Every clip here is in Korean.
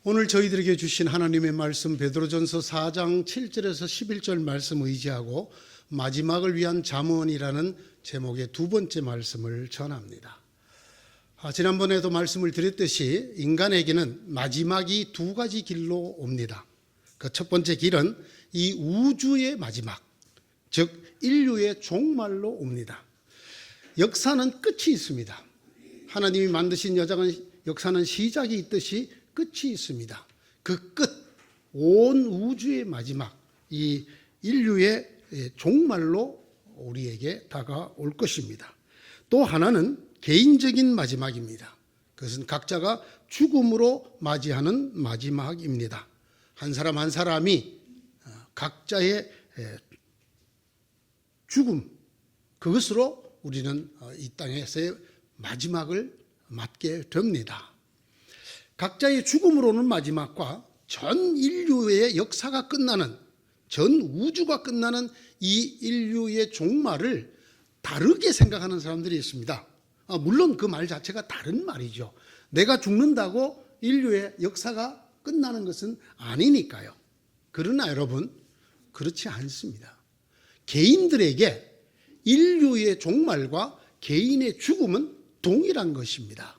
오늘 저희들에게 주신 하나님의 말씀 베드로전서 4장 7절에서 11절 말씀 의지하고 마지막을 위한 잠언이라는 제목의 두 번째 말씀을 전합니다. 지난번에도 말씀을 드렸듯이 인간에게는 마지막이 두 가지 길로 옵니다. 그 첫 번째 길은 이 우주의 마지막, 즉 인류의 종말로 옵니다. 역사는 끝이 있습니다. 하나님이 만드신 역사는 시작이 있듯이 끝이 있습니다. 그 끝, 온 우주의 마지막, 이 인류의 종말로 우리에게 다가올 것입니다. 또 하나는 개인적인 마지막입니다. 그것은 각자가 죽음으로 맞이하는 마지막입니다. 한 사람 한 사람이 각자의 죽음, 그것으로 우리는 이 땅에서의 마지막을 맞게 됩니다. 각자의 죽음으로는 마지막과 전 인류의 역사가 끝나는, 전 우주가 끝나는 이 인류의 종말을 다르게 생각하는 사람들이 있습니다. 물론 그 말 자체가 다른 말이죠. 내가 죽는다고 인류의 역사가 끝나는 것은 아니니까요. 그러나 여러분, 그렇지 않습니다. 개인들에게 인류의 종말과 개인의 죽음은 동일한 것입니다.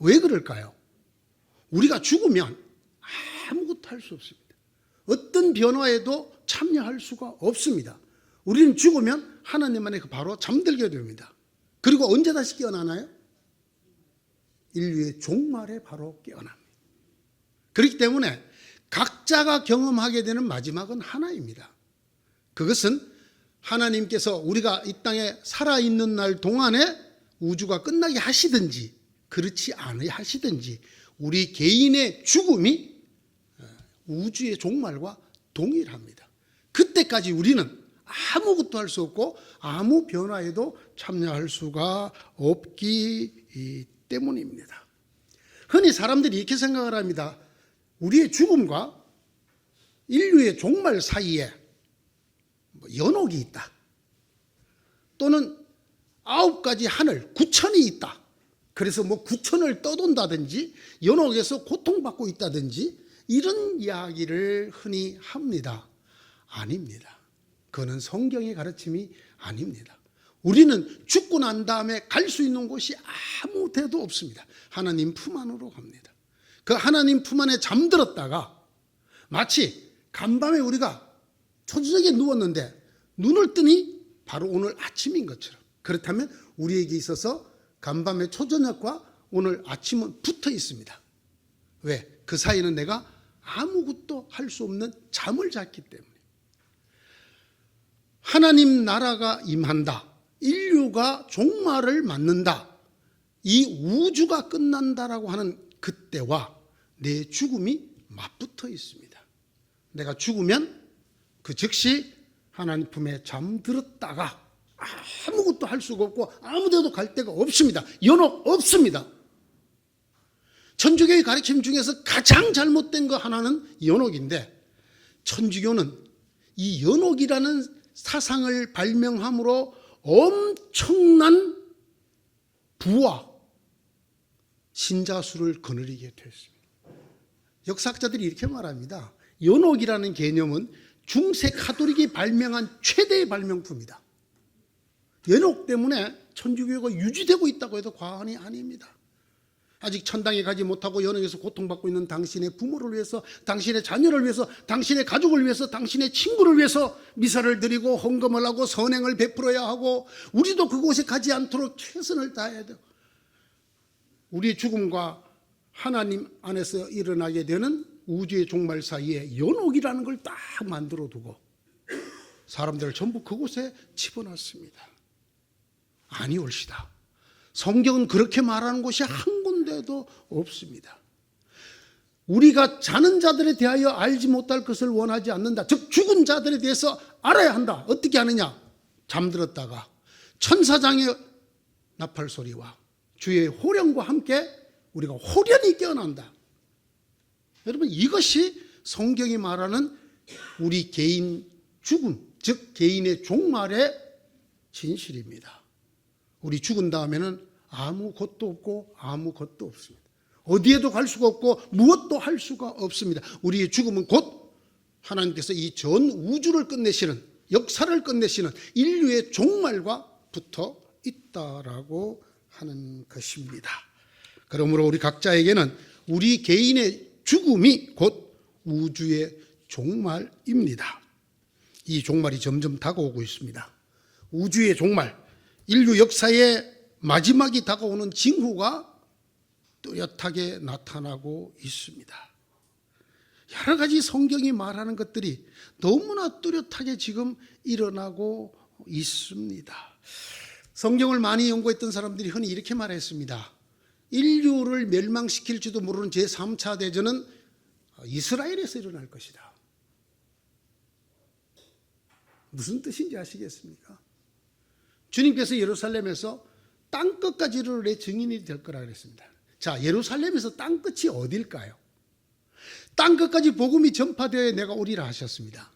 왜 그럴까요? 우리가 죽으면 아무것도 할 수 없습니다. 어떤 변화에도 참여할 수가 없습니다. 우리는 죽으면 하나님 안에 바로 잠들게 됩니다. 그리고 언제 다시 깨어나나요? 인류의 종말에 바로 깨어납니다. 그렇기 때문에 각자가 경험하게 되는 마지막은 하나입니다. 그것은 하나님께서 우리가 이 땅에 살아있는 날 동안에 우주가 끝나게 하시든지 그렇지 않으 하시든지 우리 개인의 죽음이 우주의 종말과 동일합니다. 그때까지 우리는 아무것도 할 수 없고 아무 변화에도 참여할 수가 없기 때문입니다. 흔히 사람들이 이렇게 생각을 합니다. 우리의 죽음과 인류의 종말 사이에 연옥이 있다. 또는 9가지 하늘, 9천이 있다. 그래서 9천을 떠돈다든지 연옥에서 고통받고 있다든지 이런 이야기를 흔히 합니다. 아닙니다. 그거는 성경의 가르침이 아닙니다. 우리는 죽고 난 다음에 갈 수 있는 곳이 아무 데도 없습니다. 하나님 품 안으로 갑니다. 그 하나님 품 안에 잠들었다가 마치 간밤에 우리가 초저녁에 누웠는데 눈을 뜨니 바로 오늘 아침인 것처럼, 그렇다면 우리에게 있어서 간밤의 초저녁과 오늘 아침은 붙어 있습니다. 왜? 그 사이는 내가 아무것도 할 수 없는 잠을 잤기 때문에. 하나님 나라가 임한다. 인류가 종말을 맞는다. 이 우주가 끝난다라고 하는 그때와 내 죽음이 맞붙어 있습니다. 내가 죽으면 그 즉시 하나님 품에 잠들었다가 아무것도 할 수가 없고 아무 데도 갈 데가 없습니다. 연옥 없습니다. 천주교의 가르침 중에서 가장 잘못된 거 하나는 연옥인데, 천주교는 이 연옥이라는 사상을 발명함으로 엄청난 부와 신자 수를 거느리게 됐습니다. 역사학자들이 이렇게 말합니다. 연옥이라는 개념은 중세 가톨릭이 발명한 최대의 발명품이다. 연옥 때문에 천주교가 유지되고 있다고 해도 과언이 아닙니다. 아직 천당에 가지 못하고 연옥에서 고통받고 있는 당신의 부모를 위해서, 당신의 자녀를 위해서, 당신의 가족을 위해서, 당신의 친구를 위해서 미사를 드리고 헌금을 하고 선행을 베풀어야 하고, 우리도 그곳에 가지 않도록 최선을 다해야 돼요. 우리의 죽음과 하나님 안에서 일어나게 되는 우주의 종말 사이에 연옥이라는 걸 딱 만들어 두고 사람들을 전부 그곳에 집어넣습니다. 아니올시다. 성경은 그렇게 말하는 곳이 한 군데도 없습니다. 우리가 자는 자들에 대하여 알지 못할 것을 원하지 않는다. 즉 죽은 자들에 대해서 알아야 한다. 어떻게 하느냐? 잠들었다가 천사장의 나팔 소리와 주의 호령과 함께 우리가 호련히 깨어난다. 여러분, 이것이 성경이 말하는 우리 개인 죽음, 즉 개인의 종말의 진실입니다. 우리 죽은 다음에는 아무것도 없고 아무것도 없습니다. 어디에도 갈 수가 없고 무엇도 할 수가 없습니다. 우리의 죽음은 곧 하나님께서 이 전 우주를 끝내시는, 역사를 끝내시는 인류의 종말과 붙어 있다라고 하는 것입니다. 그러므로 우리 각자에게는 우리 개인의 죽음이 곧 우주의 종말입니다. 이 종말이 점점 다가오고 있습니다. 우주의 종말, 인류 역사의 마지막이 다가오는 징후가 뚜렷하게 나타나고 있습니다. 여러 가지 성경이 말하는 것들이 너무나 뚜렷하게 지금 일어나고 있습니다. 성경을 많이 연구했던 사람들이 흔히 이렇게 말했습니다. 인류를 멸망시킬지도 모르는 제3차 대전은 이스라엘에서 일어날 것이다. 무슨 뜻인지 아시겠습니까? 주님께서 예루살렘에서 땅끝까지 이르러 내 증인이 될 거라 그랬습니다. 자, 예루살렘에서 땅끝이 어딜까요? 땅끝까지 복음이 전파되어 내가 오리라 하셨습니다.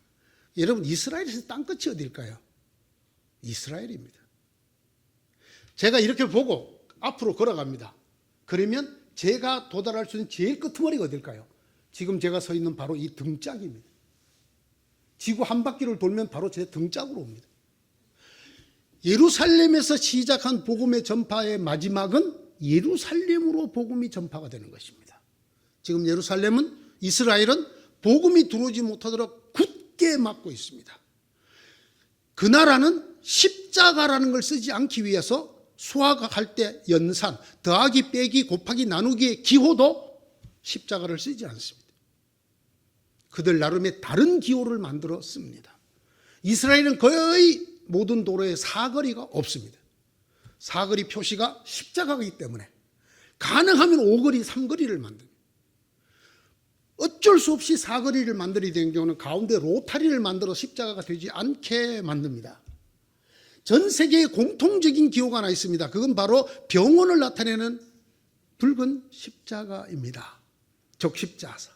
여러분, 이스라엘에서 땅끝이 어딜까요? 이스라엘입니다. 제가 이렇게 보고 앞으로 걸어갑니다. 그러면 제가 도달할 수 있는 제일 끄트머리가 어딜까요? 지금 제가 서 있는 바로 이 등짝입니다. 지구 한 바퀴를 돌면 바로 제 등짝으로 옵니다. 예루살렘에서 시작한 복음의 전파의 마지막은 예루살렘으로 복음이 전파가 되는 것입니다. 지금 예루살렘은, 이스라엘은 복음이 들어오지 못하도록 굳게 막고 있습니다. 그 나라는 십자가라는 걸 쓰지 않기 위해서 수학할 때 연산, 더하기 빼기 곱하기 나누기의 기호도 십자가를 쓰지 않습니다. 그들 나름의 다른 기호를 만들어 씁니다. 이스라엘은 거의 모든 도로에 사거리가 없습니다. 사거리 표시가 십자가이기 때문에 가능하면 5거리, 3거리를 만듭니다. 어쩔 수 없이 사거리를 만들어야 되는 경우는 가운데 로타리를 만들어 십자가가 되지 않게 만듭니다. 전 세계에 공통적인 기호가 하나 있습니다. 그건 바로 병원을 나타내는 붉은 십자가입니다. 적십자사.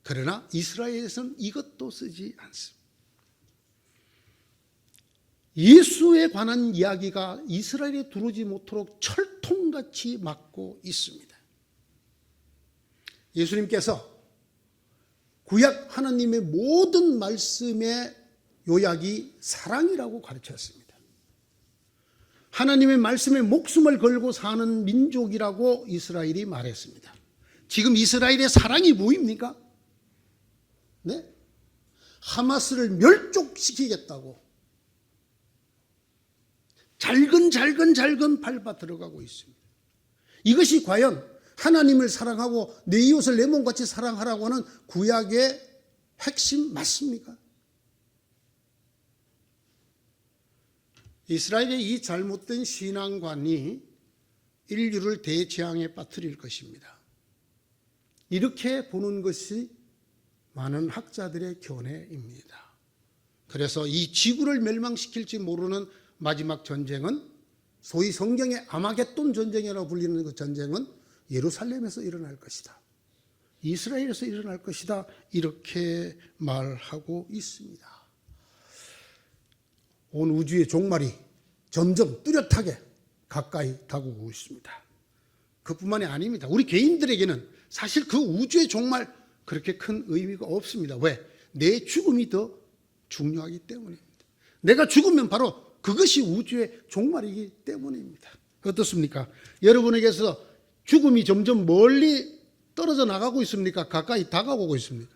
그러나 이스라엘에서는 이것도 쓰지 않습니다. 예수에 관한 이야기가 이스라엘에 들어오지 못하도록 철통같이 막고 있습니다. 예수님께서 구약 하나님의 모든 말씀의 요약이 사랑이라고 가르쳤습니다. 하나님의 말씀에 목숨을 걸고 사는 민족이라고 이스라엘이 말했습니다. 지금 이스라엘의 사랑이 뭐입니까? 네? 하마스를 멸족시키겠다고 잘근 밟아 들어가고 있습니다. 이것이 과연 하나님을 사랑하고 내 이웃을 내 몸같이 사랑하라고 하는 구약의 핵심 맞습니까? 이스라엘의 이 잘못된 신앙관이 인류를 대재앙에 빠뜨릴 것입니다. 이렇게 보는 것이 많은 학자들의 견해입니다. 그래서 이 지구를 멸망시킬지 모르는 마지막 전쟁은, 소위 성경의 아마겟돈 전쟁이라고 불리는 그 전쟁은 예루살렘에서 일어날 것이다. 이스라엘에서 일어날 것이다. 이렇게 말하고 있습니다. 온 우주의 종말이 점점 뚜렷하게 가까이 다가오고 있습니다. 그뿐만이 아닙니다. 우리 개인들에게는 사실 그 우주의 종말 그렇게 큰 의미가 없습니다. 왜? 내 죽음이 더 중요하기 때문입니다. 내가 죽으면 바로 그것이 우주의 종말이기 때문입니다. 어떻습니까? 여러분에게서 죽음이 점점 멀리 떨어져 나가고 있습니까? 가까이 다가오고 있습니까?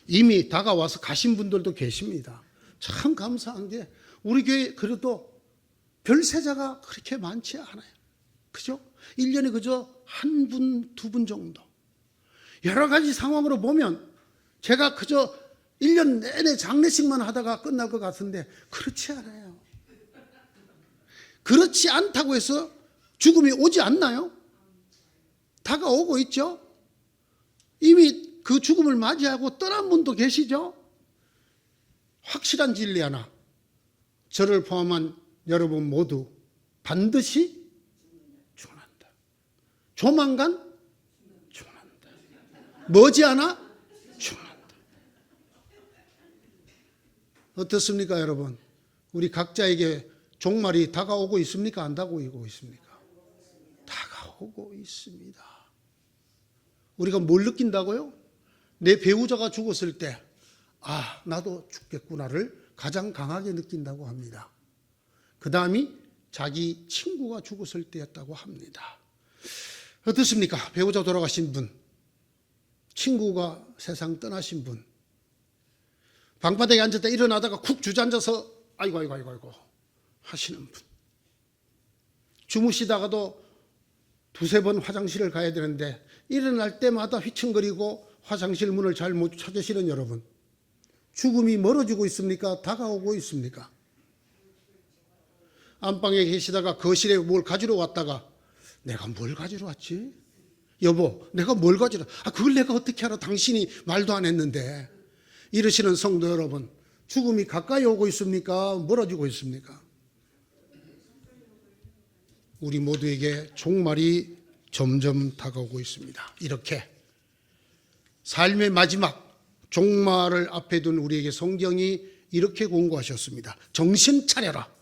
이미 다가와서 가신 분들도 계십니다. 참 감사한 게 우리 교회 그래도 별세자가 그렇게 많지 않아요. 그죠? 1년에 그저 한 분, 두 분 정도. 여러 가지 상황으로 보면 제가 그저 1년 내내 장례식만 하다가 끝날 것 같은데 그렇지 않아요. 그렇지 않다고 해서 죽음이 오지 않나요? 다가오고 있죠. 이미 그 죽음을 맞이하고 떠난 분도 계시죠. 확실한 진리 하나, 저를 포함한 여러분 모두 반드시 죽는다. 조만간 죽는다. 머지않아 죽는다. 어떻습니까, 여러분? 우리 각자에게 종말이 다가오고 있습니까? 안 다가오고 있습니까? 다가오고 있습니다. 우리가 뭘 느낀다고요? 내 배우자가 죽었을 때, 나도 죽겠구나를 가장 강하게 느낀다고 합니다. 그 다음이 자기 친구가 죽었을 때였다고 합니다. 어떻습니까? 배우자 돌아가신 분, 친구가 세상 떠나신 분, 방바닥에 앉았다 일어나다가 쿡 주저앉아서 아이고 하시는 분, 주무시다가도 두세 번 화장실을 가야 되는데 일어날 때마다 휘청거리고 화장실 문을 잘 못 찾으시는 여러분, 죽음이 멀어지고 있습니까? 다가오고 있습니까? 안방에 계시다가 거실에 뭘 가지러 왔다가 내가 뭘 가지러 왔지? 여보, 내가 뭘 가지러, 그걸 내가 어떻게 알아? 당신이 말도 안 했는데. 이러시는 성도 여러분, 죽음이 가까이 오고 있습니까? 멀어지고 있습니까? 우리 모두에게 종말이 점점 다가오고 있습니다. 이렇게 삶의 마지막 종말을 앞에 둔 우리에게 성경이 이렇게 공고하셨습니다. 정신 차려라.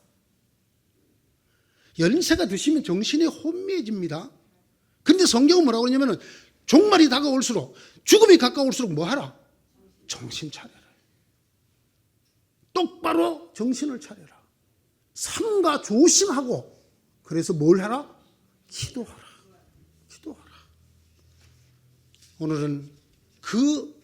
연세가 드시면 정신이 혼미해집니다. 근데 성경은 뭐라고 그러냐면 종말이 다가올수록, 죽음이 가까울수록 뭐 하라? 정신 차려라. 똑바로 정신을 차려라. 삼가 조심하고, 그래서 뭘 하라? 기도하라. 기도하라. 오늘은 그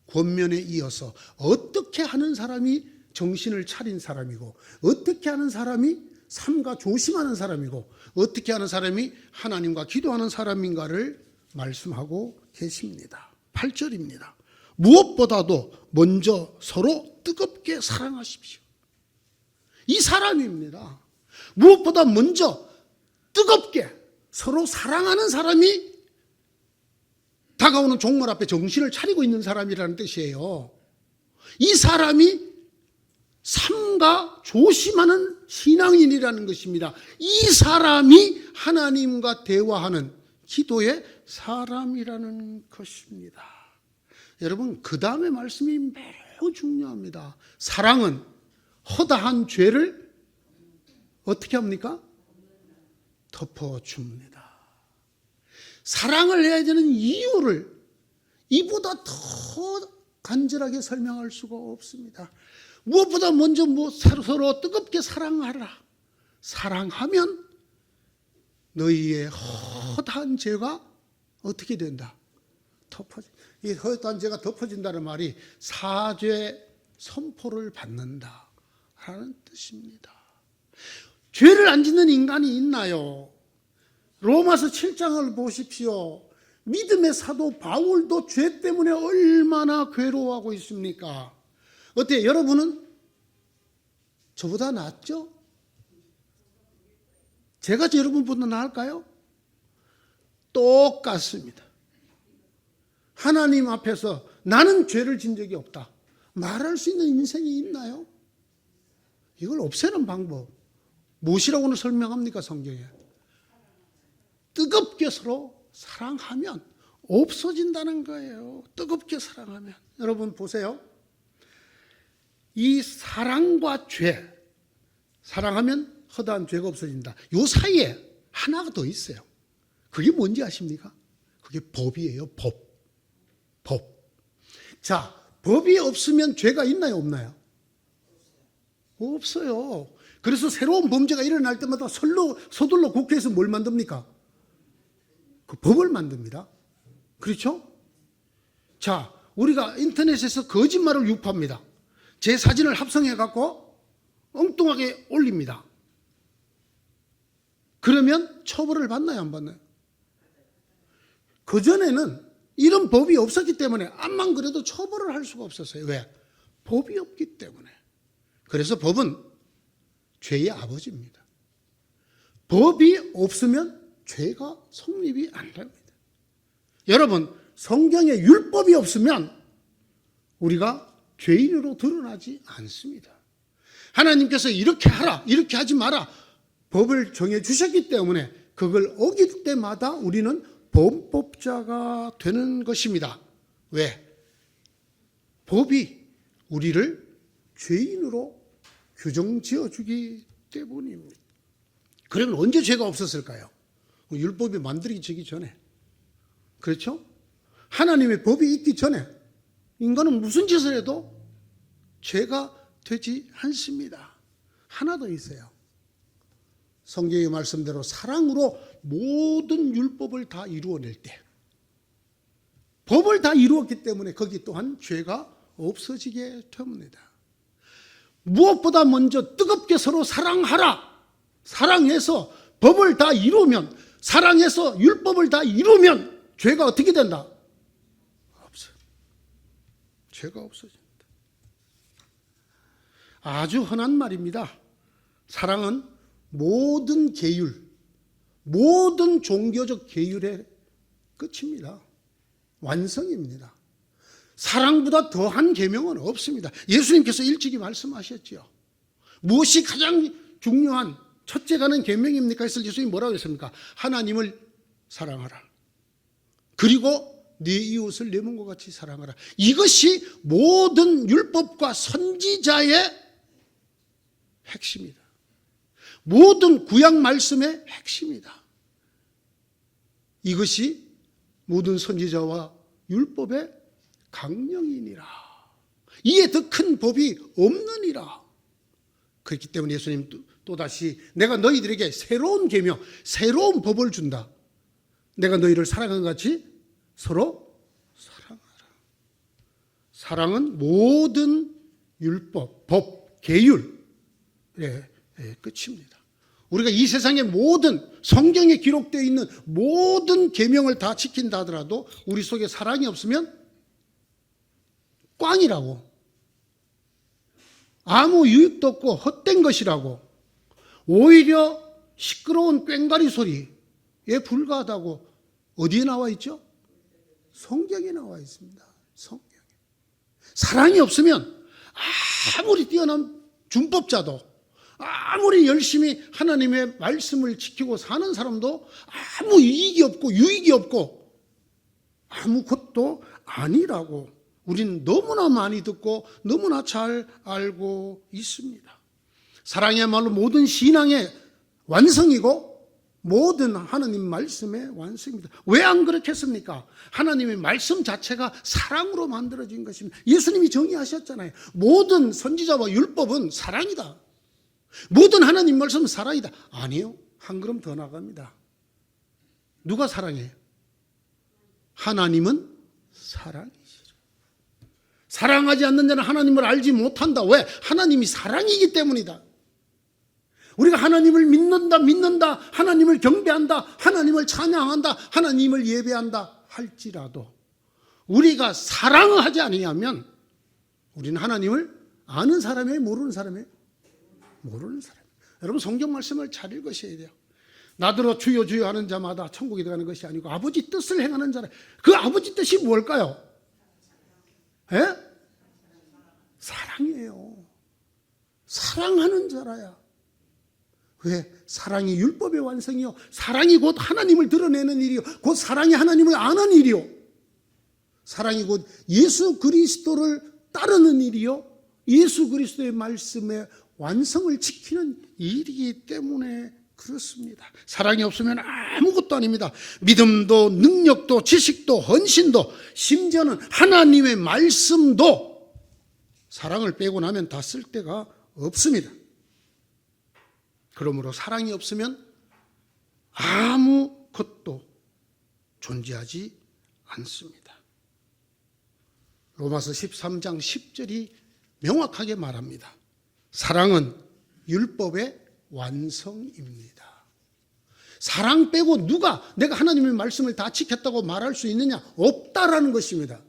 권면에 이어서 어떻게 하는 사람이 정신을 차린 사람이고, 어떻게 하는 사람이 삼가 조심하는 사람이고, 어떻게 하는 사람이 하나님과 기도하는 사람인가를 말씀하고 계십니다. 8절입니다. 무엇보다도 먼저 서로 뜨겁게 사랑하십시오. 이 사람입니다. 무엇보다 먼저 뜨겁게 서로 사랑하는 사람이 다가오는 종말 앞에 정신을 차리고 있는 사람이라는 뜻이에요. 이 사람이 삼가 조심하는 신앙인이라는 것입니다. 이 사람이 하나님과 대화하는 기도의 사람이라는 것입니다. 여러분, 그 다음에 말씀이 매우 중요합니다. 사랑은 허다한 죄를 어떻게 합니까? 덮어줍니다. 사랑을 해야 되는 이유를 이보다 더 간절하게 설명할 수가 없습니다. 무엇보다 먼저 서로 뜨겁게 사랑하라. 사랑하면 너희의 허다한 죄가 어떻게 된다? 덮어진다. 이 허다한 죄가 덮어진다는 말이 사죄 선포를 받는다 라는 뜻입니다. 죄를 안 짓는 인간이 있나요? 로마서 7장을 보십시오. 믿음의 사도 바울도 죄 때문에 얼마나 괴로워하고 있습니까? 어때요? 여러분은 저보다 낫죠? 제가 여러분보다 나을까요? 똑같습니다. 하나님 앞에서 나는 죄를 진 적이 없다 말할 수 있는 인생이 있나요? 이걸 없애는 방법 무엇이라고는 설명합니까? 성경에 뜨겁게 서로 사랑하면 없어진다는 거예요. 뜨겁게 사랑하면. 여러분 보세요. 이 사랑과 죄, 사랑하면 허다한 죄가 없어진다. 요 사이에 하나가 더 있어요. 그게 뭔지 아십니까? 그게 법이에요. 법. 자, 법이 없으면 죄가 있나요? 없나요? 없어요. 그래서 새로운 범죄가 일어날 때마다 서둘러 국회에서 뭘 만듭니까? 그 법을 만듭니다. 그렇죠? 자, 우리가 인터넷에서 거짓말을 유포합니다. 제 사진을 합성해 갖고 엉뚱하게 올립니다. 그러면 처벌을 받나요? 안 받나요? 그전에는 이런 법이 없었기 때문에 암만 그래도 처벌을 할 수가 없었어요. 왜? 법이 없기 때문에. 그래서 법은 죄의 아버지입니다. 법이 없으면 죄가 성립이 안 됩니다. 여러분, 성경에 율법이 없으면 우리가 죄인으로 드러나지 않습니다. 하나님께서 이렇게 하라, 이렇게 하지 마라 법을 정해 주셨기 때문에 그걸 어길 때마다 우리는 범법자가 되는 것입니다. 왜? 법이 우리를 죄인으로 규정 지어주기 때문입니다. 그러면 언제 죄가 없었을까요? 율법이 만들어지기 전에. 그렇죠? 하나님의 법이 있기 전에 인간은 무슨 짓을 해도 죄가 되지 않습니다. 하나 더 있어요. 성경의 말씀대로 사랑으로 모든 율법을 다 이루어낼 때, 법을 다 이루었기 때문에 거기 또한 죄가 없어지게 됩니다. 무엇보다 먼저 뜨겁게 서로 사랑하라. 사랑해서 법을 다 이루면, 사랑해서 율법을 다 이루면 죄가 어떻게 된다? 없어요. 죄가 없어진다. 아주 흔한 말입니다. 사랑은 모든 계율, 모든 종교적 계율의 끝입니다. 완성입니다. 사랑보다 더한 계명은 없습니다. 예수님께서 일찍이 말씀하셨죠. 무엇이 가장 중요한 첫째가는 계명입니까? 했을 때 예수님이 뭐라고 했습니까? 하나님을 사랑하라. 그리고 네 이웃을 내 몸과 같이 사랑하라. 이것이 모든 율법과 선지자의 핵심이다. 모든 구약 말씀의 핵심이다. 이것이 모든 선지자와 율법의 강령이니라. 이에 더 큰 법이 없느니라. 그렇기 때문에 예수님 또다시 내가 너희들에게 새로운 계명, 새로운 법을 준다. 내가 너희를 사랑한 것 같이 서로 사랑하라. 사랑은 모든 율법, 법, 계율의 끝입니다. 우리가 이 세상의 모든 성경에 기록되어 있는 모든 계명을 다 지킨다 하더라도 우리 속에 사랑이 없으면 꽝이라고, 아무 유익도 없고 헛된 것이라고, 오히려 시끄러운 꽹과리 소리에 불과하다고 어디에 나와 있죠? 성경에 나와 있습니다. 성경에. 사랑이 없으면 아무리 뛰어난 준법자도, 아무리 열심히 하나님의 말씀을 지키고 사는 사람도 아무 이익이 없고 유익이 없고 아무것도 아니라고 우리는 너무나 많이 듣고 너무나 잘 알고 있습니다. 사랑이야말로 모든 신앙의 완성이고 모든 하나님 말씀의 완성입니다. 왜 안 그렇겠습니까? 하나님의 말씀 자체가 사랑으로 만들어진 것입니다. 예수님이 정의하셨잖아요. 모든 선지자와 율법은 사랑이다. 모든 하나님 말씀은 사랑이다. 아니요. 한 걸음 더 나갑니다. 누가 사랑해요? 하나님은 사랑이시죠. 사랑하지 않는 자는 하나님을 알지 못한다. 왜? 하나님이 사랑이기 때문이다. 우리가 하나님을 믿는다, 하나님을 경배한다, 하나님을 찬양한다, 하나님을 예배한다 할지라도 우리가 사랑하지 않으면 우리는 하나님을 아는 사람이에요? 모르는 사람이에요? 모르는 사람. 여러분 성경 말씀을 잘 읽으셔야 돼요. 나더러 주여 주여 하는 자마다 천국에 들어가는 것이 아니고 아버지 뜻을 행하는 자라. 그 아버지 뜻이 뭘까요? 예? 사랑이에요. 사랑하는 자라야. 왜? 사랑이 율법의 완성이요. 사랑이 곧 하나님을 드러내는 일이요. 곧 사랑이 하나님을 아는 일이요. 사랑이 곧 예수 그리스도를 따르는 일이요. 예수 그리스도의 말씀의 완성을 지키는 일이기 때문에 그렇습니다. 사랑이 없으면 아무것도 아닙니다. 믿음도 능력도 지식도 헌신도 심지어는 하나님의 말씀도 사랑을 빼고 나면 다 쓸 데가 없습니다. 그러므로 사랑이 없으면 아무것도 존재하지 않습니다. 로마서 13장 10절이 명확하게 말합니다. 사랑은 율법의 완성입니다. 사랑 빼고 누가 내가 하나님의 말씀을 다 지켰다고 말할 수 있느냐? 없다라는 것입니다.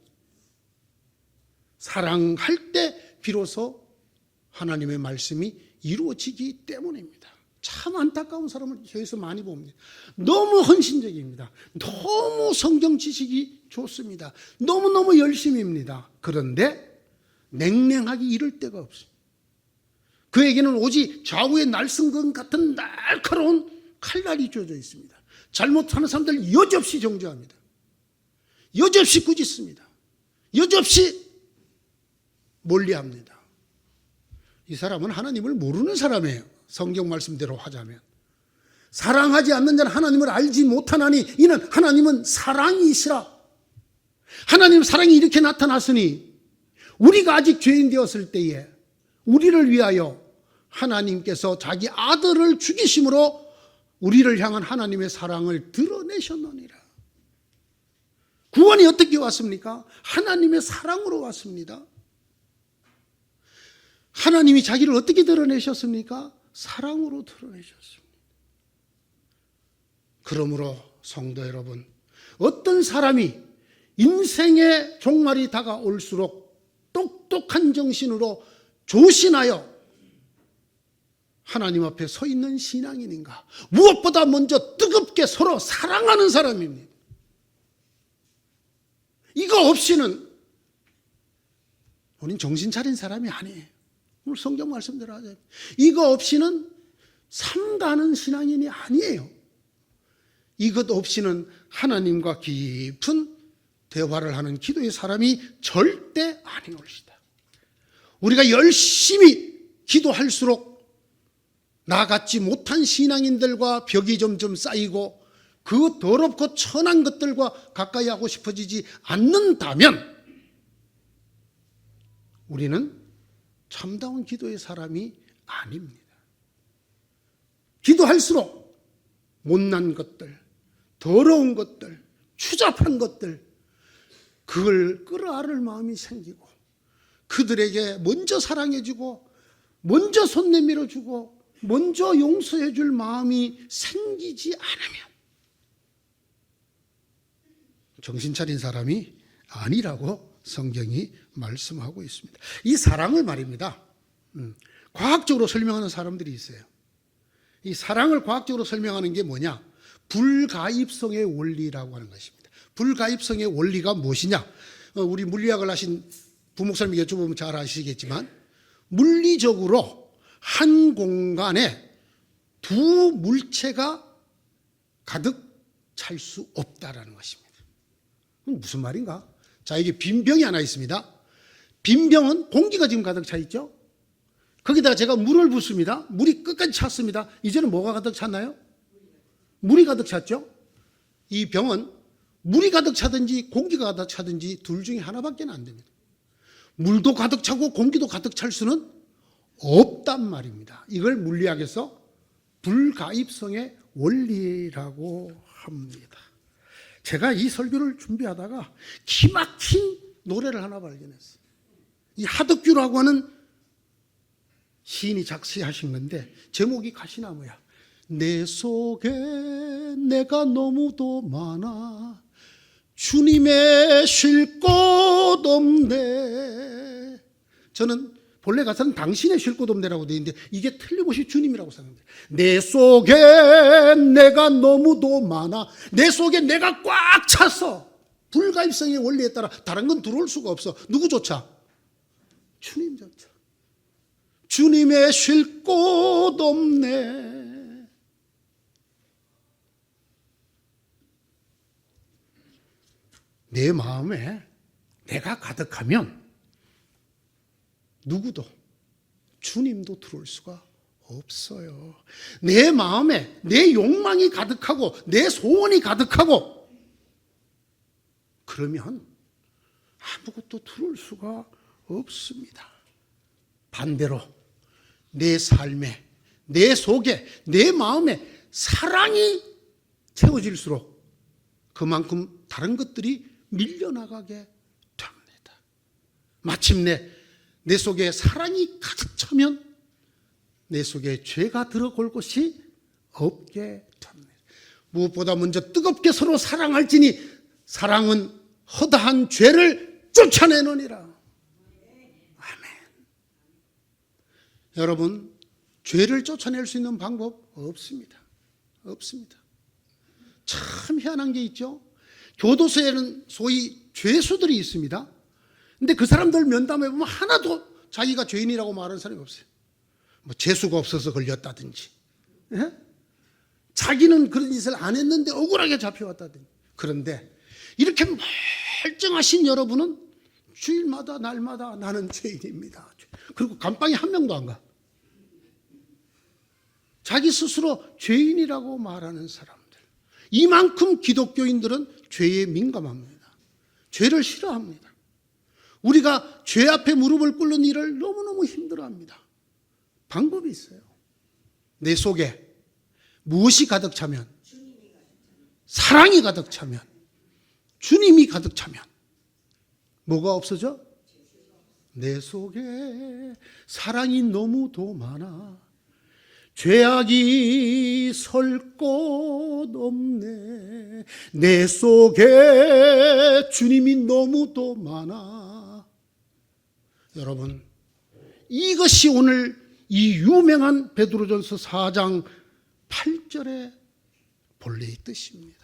사랑할 때 비로소 하나님의 말씀이 이루어지기 때문입니다. 참 안타까운 사람을 교회에서 많이 봅니다. 너무 헌신적입니다. 너무 성경 지식이 좋습니다. 너무너무 열심입니다. 그런데 냉랭하게 이를 데가 없습니다. 그에게는 오직 좌우의 날성금 같은 날카로운 칼날이 쥐어져 있습니다. 잘못하는 사람들 여지없이 정죄합니다. 여지없이 꾸짖습니다. 여지없이 멀리합니다. 이 사람은 하나님을 모르는 사람이에요. 성경 말씀대로 하자면. 사랑하지 않는 자는 하나님을 알지 못하나니 이는 하나님은 사랑이시라. 하나님 사랑이 이렇게 나타났으니 우리가 아직 죄인 되었을 때에 우리를 위하여 하나님께서 자기 아들을 죽이심으로 우리를 향한 하나님의 사랑을 드러내셨느니라. 구원이 어떻게 왔습니까? 하나님의 사랑으로 왔습니다. 하나님이 자기를 어떻게 드러내셨습니까? 사랑으로 드러내셨습니다. 그러므로 성도 여러분, 어떤 사람이 인생의 종말이 다가올수록 똑똑한 정신으로 조신하여 하나님 앞에 서 있는 신앙인인가? 무엇보다 먼저 뜨겁게 서로 사랑하는 사람입니다. 이거 없이는 우린 정신 차린 사람이 아니에요. 오늘 성경 말씀대로 하죠. 이거 없이는 삼가는 신앙인이 아니에요. 이것 없이는 하나님과 깊은 대화를 하는 기도의 사람이 절대 아닌 것이다. 우리가 열심히 기도할수록 나같지 못한 신앙인들과 벽이 점점 쌓이고 그 더럽고 천한 것들과 가까이 하고 싶어지지 않는다면 우리는 참다운 기도의 사람이 아닙니다. 기도할수록 못난 것들, 더러운 것들, 추잡한 것들, 그걸 끌어안을 마음이 생기고 그들에게 먼저 사랑해주고 먼저 손 내밀어주고 먼저 용서해줄 마음이 생기지 않으면 정신 차린 사람이 아니라고 성경이 말씀하고 있습니다. 이 사랑을 말입니다. 과학적으로 설명하는 사람들이 있어요. 이 사랑을 과학적으로 설명하는 게 뭐냐? 불가입성의 원리라고 하는 것입니다. 불가입성의 원리가 무엇이냐? 우리 물리학을 하신 부목사님이 여쭤보면 잘 아시겠지만 물리적으로 한 공간에 두 물체가 가득 찰 수 없다라는 것입니다. 무슨 말인가? 자, 여기 빈 병이 하나 있습니다. 빈 병은 공기가 지금 가득 차 있죠? 거기다가 제가 물을 붓습니다. 물이 끝까지 찼습니다. 이제는 뭐가 가득 찼나요? 물이 가득 찼죠? 이 병은 물이 가득 차든지 공기가 가득 차든지 둘 중에 하나밖에 안 됩니다. 물도 가득 차고 공기도 가득 찰 수는 없단 말입니다. 이걸 물리학에서 불가입성의 원리라고 합니다. 제가 이 설교를 준비하다가 기막힌 노래를 하나 발견했어요. 이 하덕규라고 하는 시인이 작시하신 건데 제목이 가시나무야. 내 속에 내가 너무도 많아 주님의 쉴 곳 없네. 저는 본래 가사는 당신의 쉴 곳 없네라고 되어 있는데 이게 틀림없이 주님이라고 생각합니다. 내 속에 내가 너무도 많아. 내 속에 내가 꽉 찼어. 불가입성의 원리에 따라 다른 건 들어올 수가 없어. 누구조차? 주님조차. 주님의 쉴 곳 없네. 내 마음에 내가 가득하면 누구도 주님도 들어올 수가 없어요. 내 마음에 내 욕망이 가득하고 내 소원이 가득하고 그러면 아무것도 들어올 수가 없습니다. 반대로 내 삶에 내 속에 내 마음에 사랑이 채워질수록 그만큼 다른 것들이 밀려나가게 됩니다. 마침내 내 속에 사랑이 가득 차면 내 속에 죄가 들어올 곳이 없게 됩니다. 무엇보다 먼저 뜨겁게 서로 사랑할지니 사랑은 허다한 죄를 쫓아내느니라. 아멘. 여러분, 죄를 쫓아낼 수 있는 방법 없습니다. 없습니다. 참 희한한 게 있죠. 교도소에는 소위 죄수들이 있습니다. 근데 그 사람들 면담해 보면 하나도 자기가 죄인이라고 말하는 사람이 없어요. 뭐 재수가 없어서 걸렸다든지, 예? 자기는 그런 짓을 안 했는데 억울하게 잡혀왔다든지. 그런데 이렇게 멀쩡하신 여러분은 주일마다 날마다 나는 죄인입니다. 그리고 감방에 한 명도 안 가. 자기 스스로 죄인이라고 말하는 사람들. 이만큼 기독교인들은 죄에 민감합니다. 죄를 싫어합니다. 우리가 죄 앞에 무릎을 꿇는 일을 너무너무 힘들어합니다. 방법이 있어요. 내 속에 무엇이 가득 차면, 사랑이 가득 차면, 주님이 가득 차면 뭐가 없어져? 내 속에 사랑이 너무도 많아 죄악이 설 곳 없네. 내 속에 주님이 너무도 많아. 여러분, 이것이 오늘 이 유명한 베드로전서 4장 8절의 본래의 뜻입니다.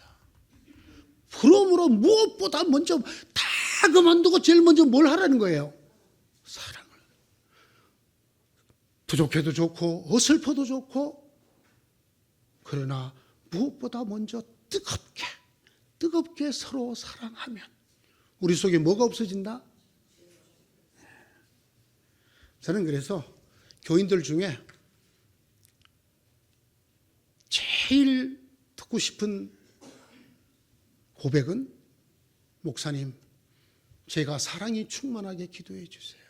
그러므로 무엇보다 먼저 다 그만두고 제일 먼저 뭘 하라는 거예요? 사랑을. 부족해도 좋고 어설퍼도 좋고, 그러나 무엇보다 먼저 뜨겁게 서로 사랑하면 우리 속에 뭐가 없어진다? 저는 그래서 교인들 중에 제일 듣고 싶은 고백은, 목사님, 제가 사랑이 충만하게 기도해 주세요.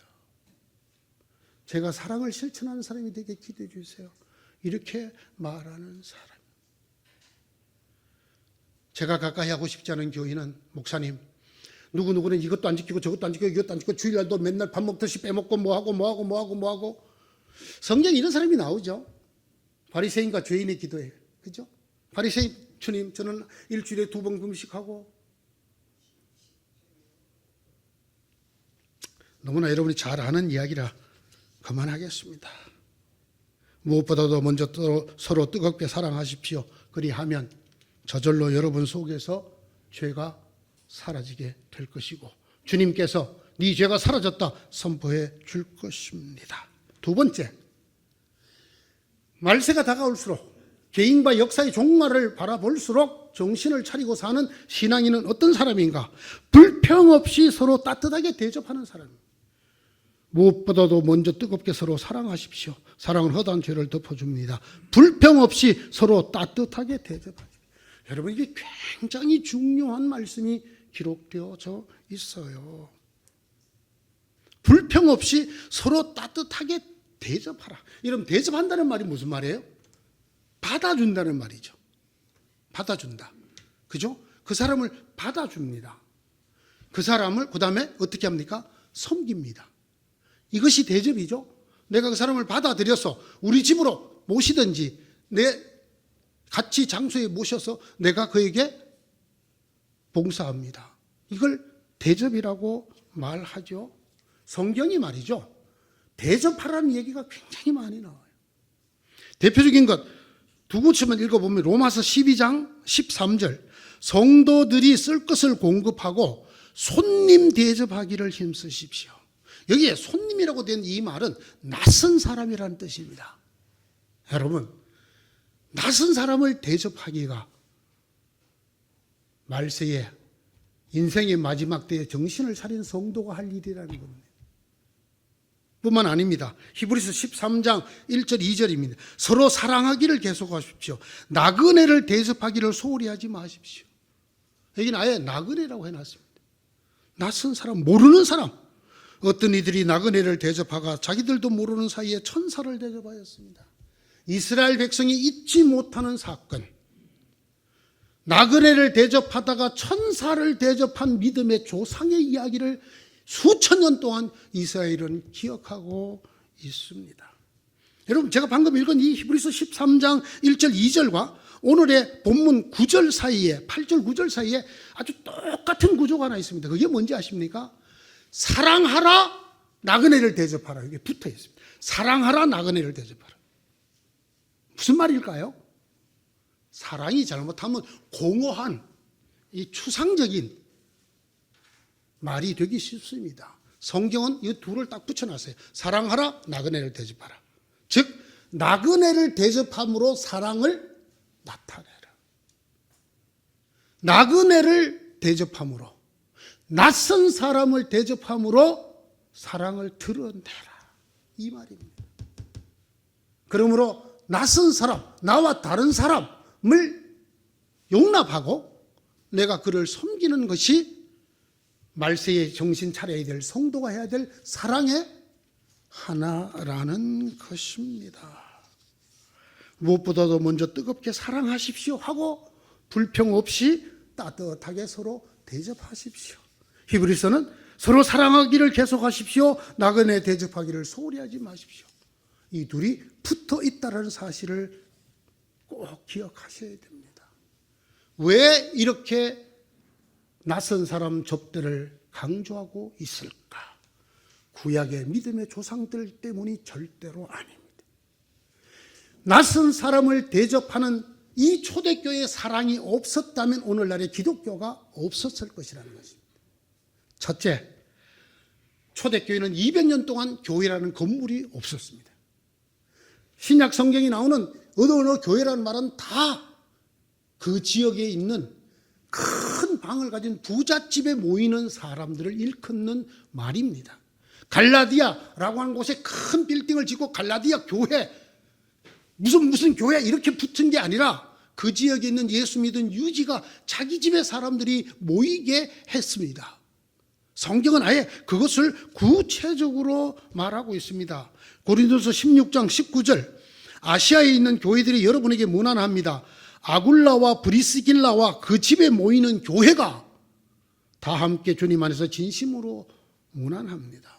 제가 사랑을 실천하는 사람이 되게 기도해 주세요. 이렇게 말하는 사람. 제가 가까이 하고 싶지 않은 교인은, 목사님, 누구누구는 이것도 안 지키고 저것도 안 지키고 이것도 안 지키고 주일날도 맨날 밥 먹듯이 빼먹고 뭐하고. 성경에 이런 사람이 나오죠. 바리새인과 죄인의 기도예요. 그죠? 바리새인, 주님, 저는 일주일에 2번 금식하고. 너무나 여러분이 잘 아는 이야기라 그만하겠습니다. 무엇보다도 먼저 서로 뜨겁게 사랑하십시오. 그리하면 저절로 여러분 속에서 죄가 사라지게 될 것이고, 주님께서 네 죄가 사라졌다 선포해 줄 것입니다. 두 번째, 말세가 다가올수록, 개인과 역사의 종말을 바라볼수록 정신을 차리고 사는 신앙인은 어떤 사람인가? 불평 없이 서로 따뜻하게 대접하는 사람입니다. 무엇보다도 먼저 뜨겁게 서로 사랑하십시오. 사랑은 허다한 죄를 덮어줍니다. 불평 없이 서로 따뜻하게 대접하십시오. 여러분, 이게 굉장히 중요한 말씀이 기록되어져 있어요. 불평 없이 서로 따뜻하게 대접하라. 이러면 대접한다는 말이 무슨 말이에요? 받아준다는 말이죠. 받아준다. 그죠? 그 사람을 받아줍니다. 그 사람을 그 다음에 어떻게 합니까? 섬깁니다. 이것이 대접이죠. 내가 그 사람을 받아들여서 우리 집으로 모시든지 내 같이 장소에 모셔서 내가 그에게 봉사합니다. 이걸 대접이라고 말하죠. 성경이 말이죠, 대접하라는 얘기가 굉장히 많이 나와요. 대표적인 것 두 구절만 읽어보면 로마서 12장 13절, 성도들이 쓸 것을 공급하고 손님 대접하기를 힘쓰십시오. 여기에 손님이라고 된 이 말은 낯선 사람이라는 뜻입니다. 여러분, 낯선 사람을 대접하기가 말세에 인생의 마지막 때에 정신을 차린 성도가 할 일이라는 겁니다. 뿐만 아닙니다. 히브리서 13장 1절 2절입니다. 서로 사랑하기를 계속하십시오. 나그네를 대접하기를 소홀히 하지 마십시오. 여기는 아예 나그네라고 해놨습니다. 낯선 사람, 모르는 사람. 어떤 이들이 나그네를 대접하가 자기들도 모르는 사이에 천사를 대접하였습니다. 이스라엘 백성이 잊지 못하는 사건. 나그네를 대접하다가 천사를 대접한 믿음의 조상의 이야기를 수천 년 동안 이스라엘은 기억하고 있습니다. 여러분, 제가 방금 읽은 이 히브리서 13장 1절 2절과 오늘의 본문 9절 사이에, 8절 9절 사이에 아주 똑같은 구조가 하나 있습니다. 그게 뭔지 아십니까? 사랑하라, 나그네를 대접하라. 이게 붙어 있습니다. 사랑하라, 나그네를 대접하라. 무슨 말일까요? 사랑이 잘못하면 공허한, 이 추상적인 말이 되기 쉽습니다. 성경은 이 둘을 딱 붙여놨어요. 사랑하라, 나그네를 대접하라. 즉, 나그네를 대접함으로 사랑을 나타내라. 나그네를 대접함으로, 낯선 사람을 대접함으로 사랑을 드러내라. 이 말입니다. 그러므로 낯선 사람, 나와 다른 사람을 용납하고 내가 그를 섬기는 것이 말세에 정신 차려야 될 성도가 해야 될 사랑의 하나라는 것입니다. 무엇보다도 먼저 뜨겁게 사랑하십시오 하고 불평 없이 따뜻하게 서로 대접하십시오. 히브리서는 서로 사랑하기를 계속하십시오. 나그네 대접하기를 소홀히 하지 마십시오. 이 둘이 붙어 있다는 사실을 꼭 기억하셔야 됩니다. 왜 이렇게 낯선 사람 접대를 강조하고 있을까? 구약의 믿음의 조상들 때문이 절대로 아닙니다. 낯선 사람을 대접하는 이 초대교회의 사랑이 없었다면 오늘날의 기독교가 없었을 것이라는 것입니다. 첫째, 초대교회는 200년 동안 교회라는 건물이 없었습니다. 신약 성경이 나오는 어느 교회라는 말은 다 그 지역에 있는 큰 방을 가진 부잣집에 모이는 사람들을 일컫는 말입니다. 갈라디아라고 하는 곳에 큰 빌딩을 짓고 갈라디아 교회, 무슨 교회 이렇게 붙은 게 아니라 그 지역에 있는 예수 믿은 유지가 자기 집에 사람들이 모이게 했습니다. 성경은 아예 그것을 구체적으로 말하고 있습니다. 고린도서 16장 19절, 아시아에 있는 교회들이 여러분에게 문안합니다. 아굴라와 브리스길라와 그 집에 모이는 교회가 다 함께 주님 안에서 진심으로 문안합니다.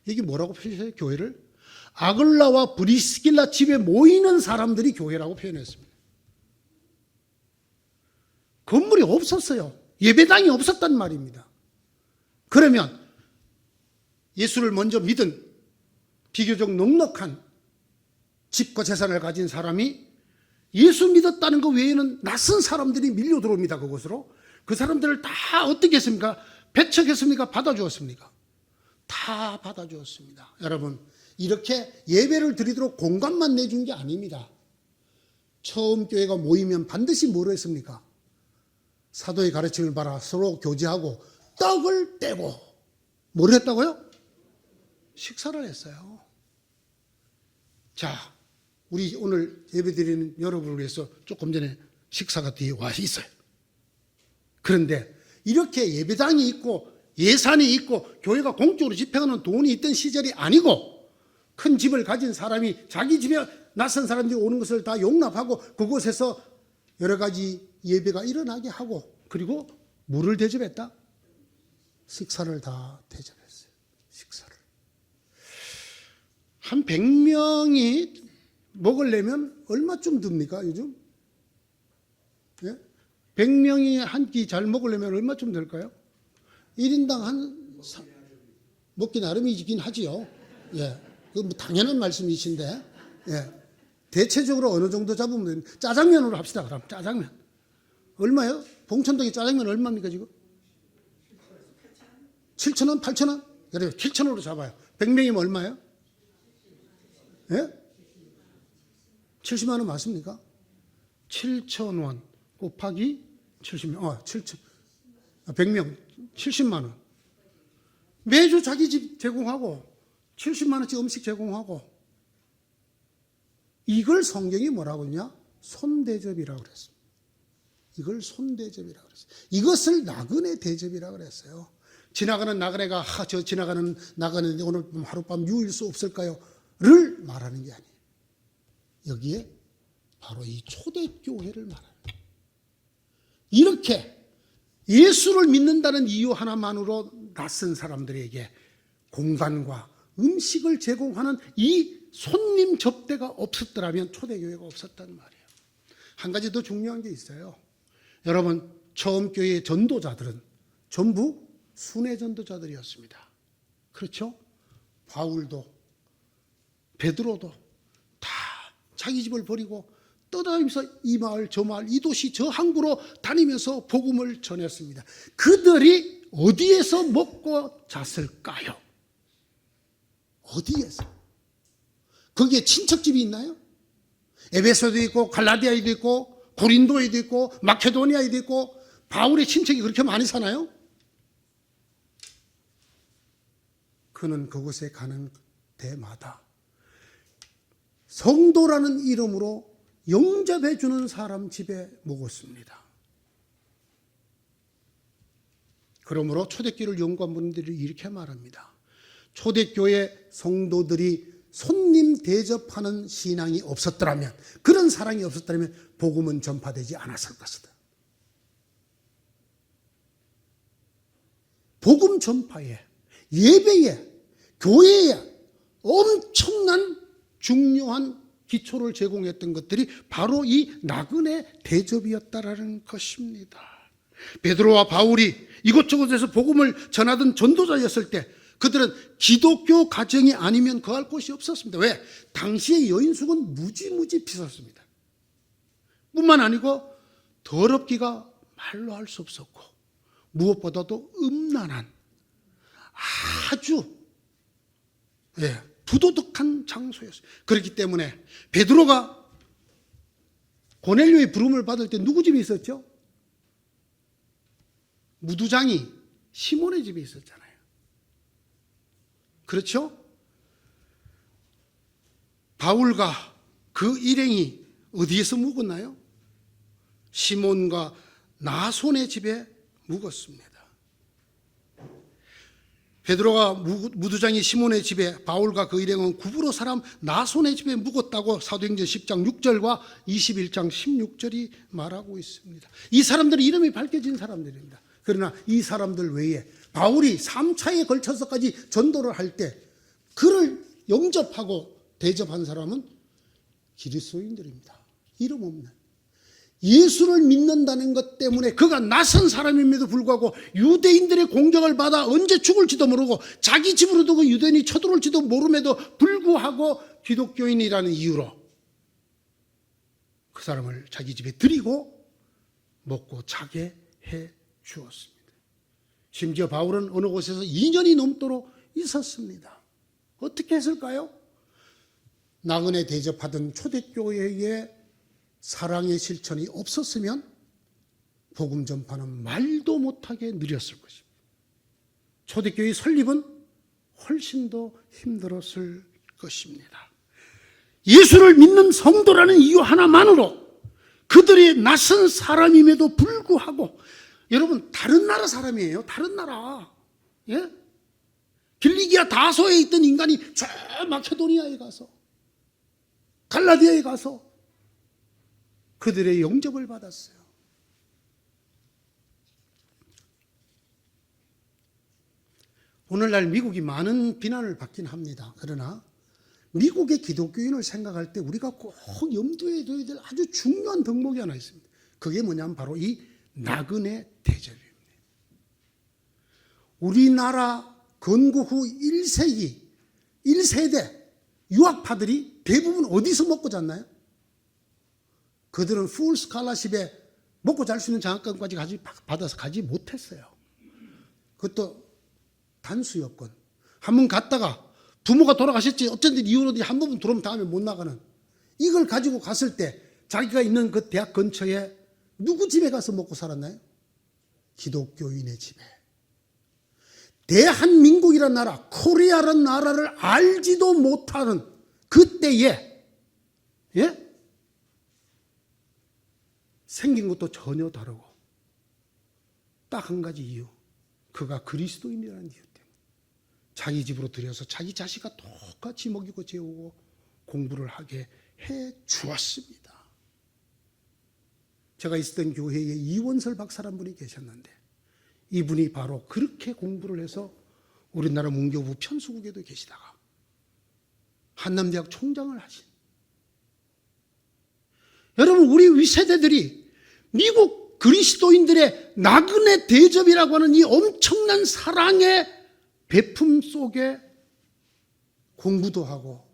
이게 뭐라고 표현해요? 교회를? 아굴라와 브리스길라 집에 모이는 사람들이 교회라고 표현했습니다. 건물이 없었어요. 예배당이 없었단 말입니다. 그러면 예수를 먼저 믿은 비교적 넉넉한 집과 재산을 가진 사람이 예수 믿었다는 것 외에는 낯선 사람들이 밀려 들어옵니다. 그곳으로. 그 사람들을 다 어떻게 했습니까? 배척했습니까? 받아주었습니까? 다 받아주었습니다. 여러분, 이렇게 예배를 드리도록 공간만 내준 게 아닙니다. 처음 교회가 모이면 반드시 뭐로 했습니까? 사도의 가르침을 받아 서로 교제하고 떡을 떼고 뭘 했다고요? 식사를 했어요. 자, 우리 오늘 예배드리는 여러분을 위해서 조금 전에 식사가 뒤에 와 있어요. 그런데 이렇게 예배당이 있고 예산이 있고 교회가 공적으로 집행하는 돈이 있던 시절이 아니고 큰 집을 가진 사람이 자기 집에 낯선 사람들이 오는 것을 다 용납하고 그곳에서 여러 가지 예배가 일어나게 하고 그리고 뭐를 대접했다? 식사를 다 대접했어요. 식사를. 한 100명이 먹으려면 얼마쯤 듭니까, 요즘? 예? 100명이 한 끼 잘 먹으려면 얼마쯤 될까요? 1인당 먹기 나름이긴 하지요. 예. 그건 뭐 당연한 말씀이신데, 예. 대체적으로 어느 정도 잡으면 됩니다. 짜장면으로 합시다, 그럼. 짜장면. 얼마요? 봉천동에 짜장면 얼마입니까, 지금? 7,000원? 8,000원? 그래요. 7,000원으로 잡아요. 100명이면 얼마예요? 예? 70만 원 맞습니까? 7,000원 곱하기 70명, 100명 70만 원. 매주 자기 집 제공하고 70만 원씩 음식 제공하고 이걸 성경이 뭐라고 했냐? 손대접이라고 그랬습니다. 이걸 손대접이라고 그랬어요. 이것을 나그네 대접이라고 그랬어요. 지나가는 나그네가 저 지나가는 나그네 오늘 하룻밤 유일 수 없을까요? 를 말하는 게 아니에요. 여기에 바로 이 초대교회를 말합니다. 이렇게 예수를 믿는다는 이유 하나만으로 낯선 사람들에게 공간과 음식을 제공하는 이 손님 접대가 없었더라면 초대교회가 없었단 말이에요. 한 가지 더 중요한 게 있어요. 여러분, 처음 교회의 전도자들은 전부 순회 전도자들이었습니다. 그렇죠? 바울도 베드로도 다 자기 집을 버리고 떠다니면서 이 마을 저 마을 이 도시 저 항구로 다니면서 복음을 전했습니다. 그들이 어디에서 먹고 잤을까요? 어디에서? 거기에 친척집이 있나요? 에베소도 있고 갈라디아에도 있고 고린도에도 있고 마케도니아에도 있고 바울의 친척이 그렇게 많이 사나요? 그는 그곳에 가는 데마다 성도라는 이름으로 영접해 주는 사람 집에 묵었습니다. 그러므로 초대교회를 연구한 분들이 이렇게 말합니다. 초대교회 성도들이 손님 대접하는 신앙이 없었더라면, 그런 사랑이 없었더라면 복음은 전파되지 않았을 것이다. 복음 전파에, 예배에, 교회에 엄청난 중요한 기초를 제공했던 것들이 바로 이 나그네 대접이었다라는 것입니다. 베드로와 바울이 이곳저곳에서 복음을 전하던 전도자였을 때 그들은 기독교 가정이 아니면 거할 곳이 없었습니다. 왜? 당시의 여인숙은 무지무지 비쌌습니다. 뿐만 아니고 더럽기가 말로 할 수 없었고 무엇보다도 음란한 아주 부도덕한 장소였어요. 그렇기 때문에 베드로가 고넬료의 부름을 받을 때 누구 집에 있었죠? 무두장이 시몬의 집에 있었잖아요. 그렇죠? 바울과 그 일행이 어디에서 묵었나요? 시몬과 나손의 집에 묵었습니다. 베드로가 무두장이 시몬의 집에, 바울과 그 일행은 구브로 사람 나손의 집에 묵었다고 사도행전 10장 6절과 21장 16절이 말하고 있습니다. 이 사람들은 이름이 밝혀진 사람들입니다. 그러나 이 사람들 외에 바울이 3차에 걸쳐서까지 전도를 할 때 그를 영접하고 대접한 사람은 그리스도인들입니다. 이름 없는. 예수를 믿는다는 것 때문에 그가 낯선 사람임에도 불구하고 유대인들의 공격을 받아 언제 죽을지도 모르고 자기 집으로 두고 유대인이 쳐들어올지도 모름에도 불구하고 기독교인이라는 이유로 그 사람을 자기 집에 들이고 먹고 자게 해 주었습니다. 심지어 바울은 어느 곳에서 2년이 넘도록 있었습니다. 어떻게 했을까요? 나그네 대접하던 초대교회의 사랑의 실천이 없었으면 복음 전파는 말도 못하게 느렸을 것입니다. 초대교회 설립은 훨씬 더 힘들었을 것입니다. 예수를 믿는 성도라는 이유 하나만으로 그들이 낯선 사람임에도 불구하고, 여러분 다른 나라 사람이에요. 다른 나라. 예? 길리기아 다소에 있던 인간이 저 마케도니아에 가서, 갈라디아에 가서 그들의 영접을 받았어요. 오늘날 미국이 많은 비난을 받긴 합니다. 그러나 미국의 기독교인을 생각할 때 우리가 꼭 염두에 둬야 될 아주 중요한 덕목이 하나 있습니다. 그게 뭐냐면 바로 이 나그네 대접입니다. 우리나라 건국 후 1세기, 1세대 유학파들이 대부분 어디서 먹고 잤나요? 그들은 풀 스칼라십에 먹고 잘 수 있는 장학금까지 받아서 가지 못했어요. 그것도 단수 여건. 한 번 갔다가 부모가 돌아가셨지 어쩐지 이유로 한 번 들어오면 다음에 못 나가는, 이걸 가지고 갔을 때 자기가 있는 그 대학 근처에 누구 집에 가서 먹고 살았나요? 기독교인의 집에. 대한민국이라는 나라, 코리아라는 나라를 알지도 못하는 그때에, 예? 생긴 것도 전혀 다르고 딱 한 가지 이유, 그가 그리스도인이라는 이유 때문에 자기 집으로 들여서 자기 자식과 똑같이 먹이고 재우고 공부를 하게 해 주었습니다. 제가 있었던 교회에 이원설 박사라는 분이 계셨는데 이분이 바로 그렇게 공부를 해서 우리나라 문교부 편수국에도 계시다가 한남대학 총장을 하신, 여러분 우리 윗세대들이 미국 그리스도인들의 나그네 대접이라고 하는 이 엄청난 사랑의 배품 속에 공부도 하고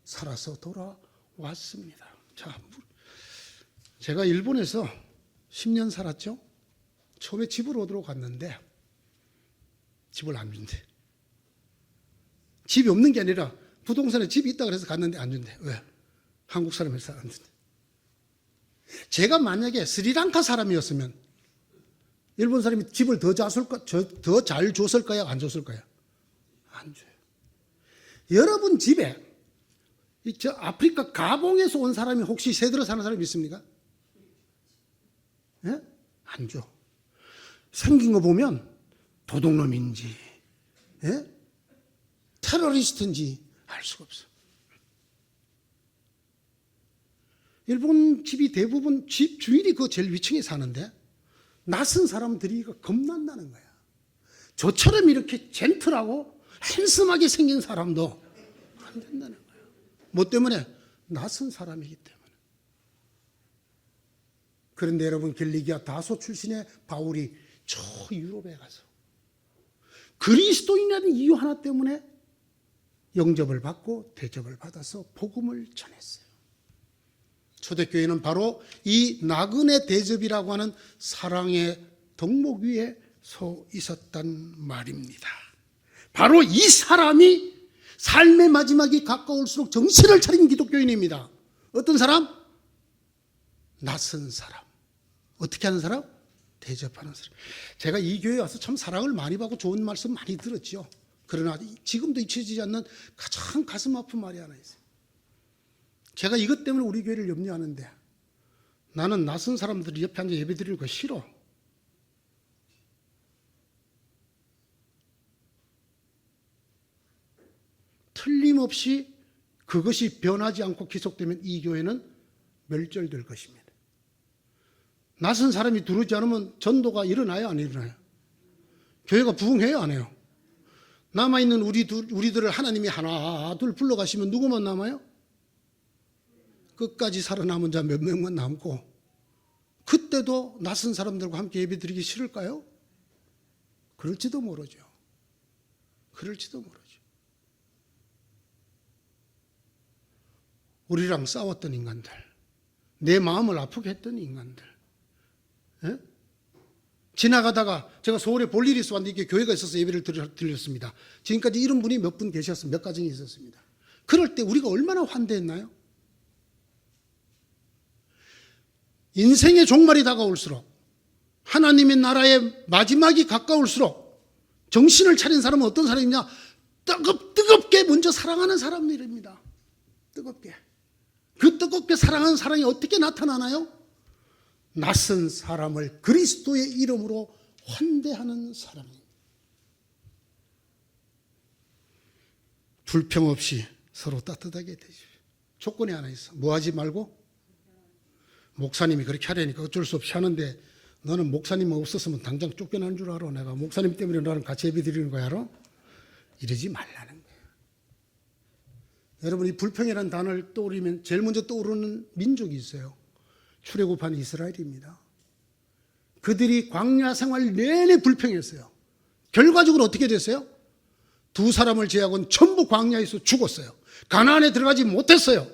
살아서 돌아왔습니다. 자, 제가 일본에서 10년 살았죠. 처음에 집을 얻으러 갔는데 집을 안 준대. 집이 없는 게 아니라 부동산에 집이 있다 그래서 갔는데 안 준대. 왜? 한국 사람이라서 안 준대. 제가 만약에 스리랑카 사람이었으면 일본 사람이 집을 더 잘 줬을까요? 안 줬을까요? 안 줘요. 여러분 집에 저 아프리카 가봉에서 온 사람이 혹시 새들어 사는 사람이 있습니까? 예? 안 줘. 생긴 거 보면 도둑놈인지 테러리스트인지 알 수가 없어. 일본 집이 대부분 집 주인이 그 제일 위층에 사는데 낯선 사람들이 겁난다는 거야. 저처럼 이렇게 젠틀하고 핸섬하게 생긴 사람도 안 된다는 거야. 뭐 때문에? 낯선 사람이기 때문에. 그런데 여러분, 길리기아 다소 출신의 바울이 저 유럽에 가서 그리스도인이라는 이유 하나 때문에 영접을 받고 대접을 받아서 복음을 전했어요. 초대교회는 바로 이 나그네 대접이라고 하는 사랑의 덕목 위에 서 있었단 말입니다. 바로 이 사람이 삶의 마지막이 가까울수록 정신을 차린 기독교인입니다. 어떤 사람? 낯선 사람. 어떻게 하는 사람? 대접하는 사람. 제가 이 교회에 와서 참 사랑을 많이 받고 좋은 말씀 많이 들었죠. 그러나 지금도 잊혀지지 않는 가장 가슴 아픈 말이 하나 있어요. 제가 이것 때문에 우리 교회를 염려하는데, 나는 낯선 사람들이 옆에 앉아 예배 드리는 거 싫어. 틀림없이 그것이 변하지 않고 계속되면 이 교회는 멸절될 것입니다. 낯선 사람이 들어오지 않으면 전도가 일어나요, 안 일어나요? 교회가 부흥해요, 안 해요? 남아있는 우리들을 하나님이 하나 둘 불러가시면 누구만 남아요? 끝까지 살아남은 자 몇 명만 남고, 그때도 낯선 사람들과 함께 예배드리기 싫을까요? 그럴지도 모르죠. 그럴지도 모르죠. 우리랑 싸웠던 인간들, 내 마음을 아프게 했던 인간들, 지나가다가 제가 서울에 볼 일이 있어 왔는데 이게 교회가 있어서 예배를 드렸습니다. 지금까지 이런 분이 몇 분 계셨어요. 몇 가정이 있었습니다. 그럴 때 우리가 얼마나 환대했나요? 인생의 종말이 다가올수록, 하나님의 나라의 마지막이 가까울수록 정신을 차린 사람은 어떤 사람이냐? 뜨겁게 먼저 사랑하는 사람들입니다. 뜨겁게. 그 뜨겁게 사랑하는 사랑이 어떻게 나타나나요? 낯선 사람을 그리스도의 이름으로 환대하는 사람입니다. 불평 없이 서로 따뜻하게 되십시오. 조건이 하나 있어. 뭐 하지 말고? 목사님이 그렇게 하려니까 어쩔 수 없이 하는데, 너는 목사님 없었으면 당장 쫓겨난 줄 알아. 내가 목사님 때문에 너랑 같이 예배 드리는 거야, 알아? 이러지 말라는 거예요. 여러분, 이 불평이라는 단어를 떠올리면 제일 먼저 떠오르는 민족이 있어요. 출애굽한 이스라엘입니다. 그들이 광야 생활 내내 불평했어요. 결과적으로 어떻게 됐어요? 두 사람을 제외하고는 전부 광야에서 죽었어요. 가나안에 들어가지 못했어요.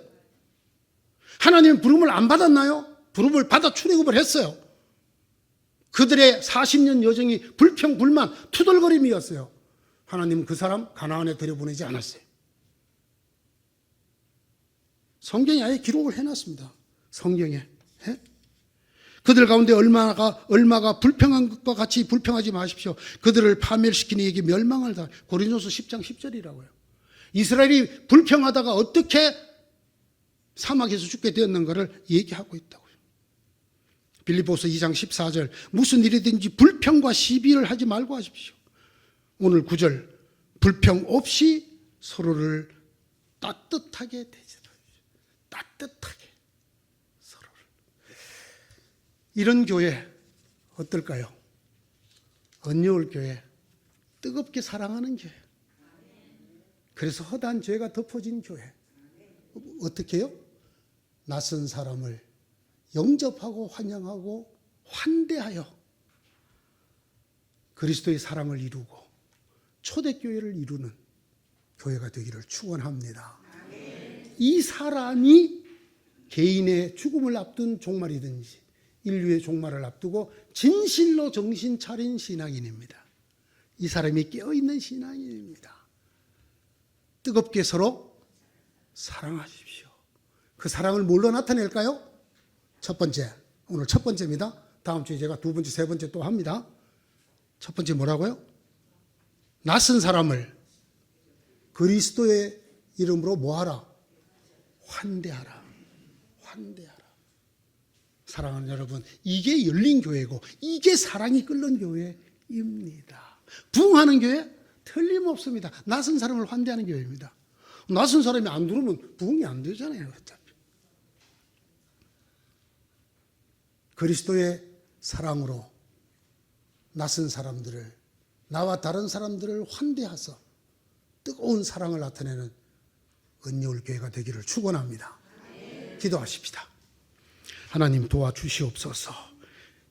하나님은 부름을 안 받았나요? 부름을 받아 출애굽을 했어요. 그들의 40년 여정이 불평, 불만, 투덜거림이었어요. 하나님은 그 사람 가나안에 들여보내지 않았어요. 성경에 아예 기록을 해놨습니다. 성경에. 그들 가운데 얼마가 불평한 것과 같이 불평하지 마십시오. 그들을 파멸시키니 이게 멸망을 다. 고린도서 10장 10절이라고요. 이스라엘이 불평하다가 어떻게 사막에서 죽게 되었는가를 얘기하고 있다고요. 빌립보서 2장 14절, 무슨 일이든지 불평과 시비를 하지 말고 하십시오. 오늘 9절, 불평 없이 서로를 따뜻하게 대접하십시오. 따뜻하게 서로를. 이런 교회 어떨까요? 언니올 교회, 뜨겁게 사랑하는 교회. 그래서 허다한 죄가 덮어진 교회. 어떻게 해요? 낯선 사람을 영접하고 환영하고 환대하여 그리스도의 사랑을 이루고 초대교회를 이루는 교회가 되기를 축원합니다. 이 사람이 개인의 죽음을 앞둔 종말이든지 인류의 종말을 앞두고 진실로 정신 차린 신앙인입니다. 이 사람이 깨어있는 신앙인입니다. 뜨겁게 서로 사랑하십시오. 그 사랑을 뭘로 나타낼까요? 첫 번째, 오늘 첫 번째입니다. 다음 주에 제가 두 번째, 세 번째 또 합니다. 첫 번째 뭐라고요? 낯선 사람을 그리스도의 이름으로 뭐하라? 환대하라. 환대하라. 사랑하는 여러분, 이게 열린 교회고 이게 사랑이 끓는 교회입니다. 부흥하는 교회 틀림없습니다. 낯선 사람을 환대하는 교회입니다. 낯선 사람이 안 들어오면 부흥이 안 되잖아요. 어차피. 그리스도의 사랑으로 낯선 사람들을, 나와 다른 사람들을 환대하서 뜨거운 사랑을 나타내는 은여울 교회가 되기를 축원합니다. 기도하십시다. 하나님 도와주시옵소서.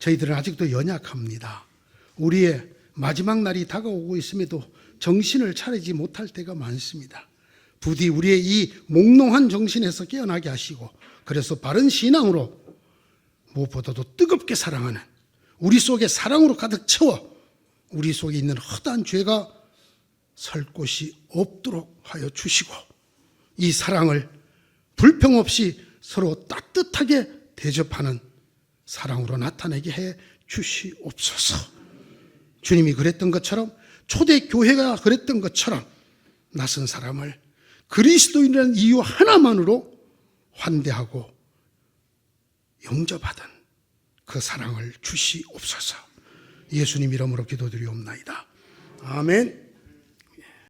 저희들은 아직도 연약합니다. 우리의 마지막 날이 다가오고 있음에도 정신을 차리지 못할 때가 많습니다. 부디 우리의 이 몽롱한 정신에서 깨어나게 하시고, 그래서 바른 신앙으로 무엇보다도 뜨겁게 사랑하는, 우리 속에 사랑으로 가득 채워 우리 속에 있는 허다한 죄가 설 곳이 없도록 하여 주시고, 이 사랑을 불평 없이 서로 따뜻하게 대접하는 사랑으로 나타내게 해 주시옵소서. 주님이 그랬던 것처럼, 초대교회가 그랬던 것처럼 낯선 사람을 그리스도인이라는 이유 하나만으로 환대하고 영접하던 그 사랑을 주시옵소서. 예수님 이름으로 기도드리옵나이다. 아멘.